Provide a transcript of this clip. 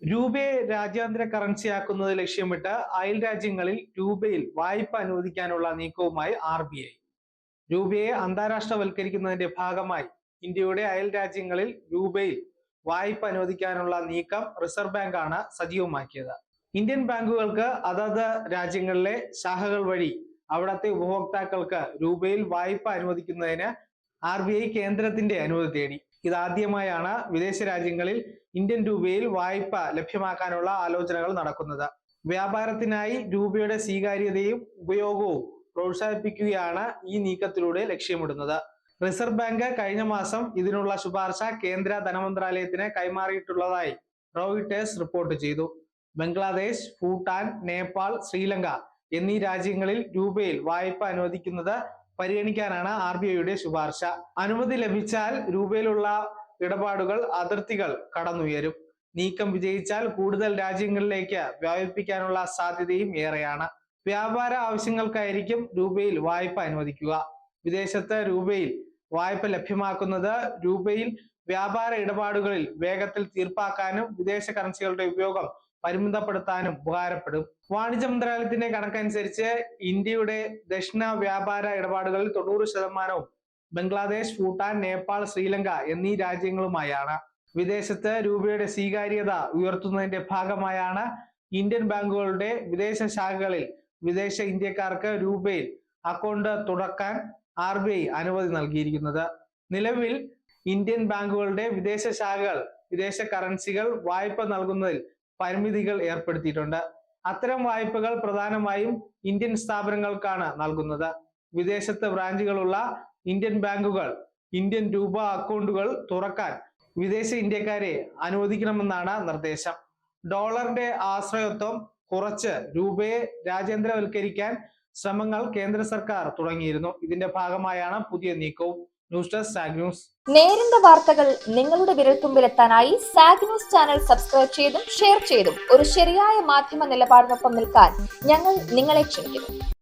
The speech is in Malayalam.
രൂപയെ രാജ്യാന്തര കറൻസിയാക്കുന്നത് ലക്ഷ്യമിട്ട് അയൽ രാജ്യങ്ങളിൽ രൂപയിൽ വായ്പ അനുവദിക്കാനുള്ള നീക്കവുമായി RBI. രൂപയെ അന്താരാഷ്ട്രവൽക്കരിക്കുന്നതിന്റെ ഭാഗമായി ഇന്ത്യയുടെ അയൽ രാജ്യങ്ങളിൽ രൂപയിൽ വായ്പ അനുവദിക്കാനുള്ള നീക്കം റിസർവ് ബാങ്ക് ആണ് സജീവമാക്കിയത്. ഇന്ത്യൻ ബാങ്കുകൾക്ക് അതത് രാജ്യങ്ങളിലെ ശാഖകൾ വഴി അവിടത്തെ ഉപഭോക്താക്കൾക്ക് രൂപയിൽ വായ്പ അനുവദിക്കുന്നതിന് RBI കേന്ദ്രത്തിന്റെ അനുമതി തേടി. ഇതാദ്യമായാണ് വിദേശ രാജ്യങ്ങളിൽ ഇന്ത്യൻ രൂപയിൽ വായ്പ ലഭ്യമാക്കാനുള്ള ആലോചനകൾ നടക്കുന്നത്. വ്യാപാരത്തിനായി രൂപയുടെ സ്വീകാര്യതയും ഉപയോഗവും പ്രോത്സാഹിപ്പിക്കുകയാണ് ഈ നീക്കത്തിലൂടെ ലക്ഷ്യമിടുന്നത്. റിസർവ് ബാങ്ക് കഴിഞ്ഞ മാസം ഇതിനുള്ള ശുപാർശ കേന്ദ്ര ധനമന്ത്രാലയത്തിന് കൈമാറിയിട്ടുള്ളതായി റോയിട്ടേഴ്സ് റിപ്പോർട്ട് ചെയ്തു. ബംഗ്ലാദേശ്, ഭൂട്ടാൻ, നേപ്പാൾ, ശ്രീലങ്ക എന്നീ രാജ്യങ്ങളിൽ രൂപയിൽ വായ്പ അനുവദിക്കുന്നത് പരിഗണിക്കാനാണ് RBIയുടെ ശുപാർശ. അനുമതി ലഭിച്ചാൽ രൂപയിലുള്ള ഇടപാടുകൾ അതിർത്തികൾ കടന്നുയരും. നീക്കം വിജയിച്ചാൽ കൂടുതൽ രാജ്യങ്ങളിലേക്ക് വ്യാപിപ്പിക്കാനുള്ള സാധ്യതയും ഏറെയാണ്. വ്യാപാര ആവശ്യങ്ങൾക്കായിരിക്കും രൂപയിൽ വായ്പ അനുവദിക്കുക. വിദേശത്ത് രൂപയിൽ വായ്പ ലഭ്യമാക്കുന്നത് രൂപയിൽ വ്യാപാര ഇടപാടുകളിൽ വേഗത്തിൽ തീർപ്പാക്കാനും വിദേശ കറൻസികളുടെ ഉപയോഗം പരിമിതപ്പെടുത്താനും ഉപകാരപ്പെടും. വാണിജ്യ മന്ത്രാലയത്തിന്റെ കണക്കനുസരിച്ച് ഇന്ത്യയുടെ ദക്ഷിണ വ്യാപാര ഇടപാടുകളിൽ 90% ബംഗ്ലാദേശ്, ഭൂട്ടാൻ, നേപ്പാൾ, ശ്രീലങ്ക എന്നീ രാജ്യങ്ങളുമായാണ്. വിദേശത്ത് രൂപയുടെ സ്വീകാര്യത ഉയർത്തുന്നതിന്റെ ഭാഗമായാണ് ഇന്ത്യൻ ബാങ്കുകളുടെ വിദേശ ശാഖകളിൽ വിദേശ ഇന്ത്യക്കാർക്ക് രൂപയിൽ അക്കൗണ്ട് തുറക്കാൻ RBI അനുമതി നൽകിയിരിക്കുന്നത്. നിലവിൽ ഇന്ത്യൻ ബാങ്കുകളുടെ വിദേശ ശാഖകൾ വിദേശ കറൻസികൾ വായ്പ നൽകുന്നതിൽ പരിമിതികൾ ഏർപ്പെടുത്തിയിട്ടുണ്ട്. അത്തരം വായ്പകൾ പ്രധാനമായും ഇന്ത്യൻ സ്ഥാപനങ്ങൾക്കാണ് നൽകുന്നത്. വിദേശത്ത് ബ്രാഞ്ചുകളുള്ള ഇന്ത്യൻ ബാങ്കുകൾ ഇന്ത്യൻ രൂപ അക്കൗണ്ടുകൾ തുറക്കാൻ വിദേശ ഇന്ത്യക്കാരെ അനുവദിക്കണമെന്നാണ് നിർദ്ദേശം. ഡോളറിന്റെ ആശ്രയത്വം കുറച്ച് രൂപയെ രാജ്യാന്തരവൽക്കരിക്കാൻ ശ്രമങ്ങൾ കേന്ദ്ര സർക്കാർ തുടങ്ങിയിരുന്നു. ഇതിന്റെ ഭാഗമായാണ് പുതിയ നീക്കവും. News desk zag news. നേരിന്റെ വാർത്തകൾ നിങ്ങളുടെ വിരൽത്തുമ്പിലെത്താനായി സാഗ് ന്യൂസ് ചാനൽ സബ്സ്ക്രൈബ് ചെയ്തും ഷെയർ ചെയ്തും ഒരു ശരിയായ മാധ്യമ നിലപാടിനൊപ്പം നിൽക്കാൻ ഞങ്ങൾ നിങ്ങളെ ക്ഷണിക്കുന്നു.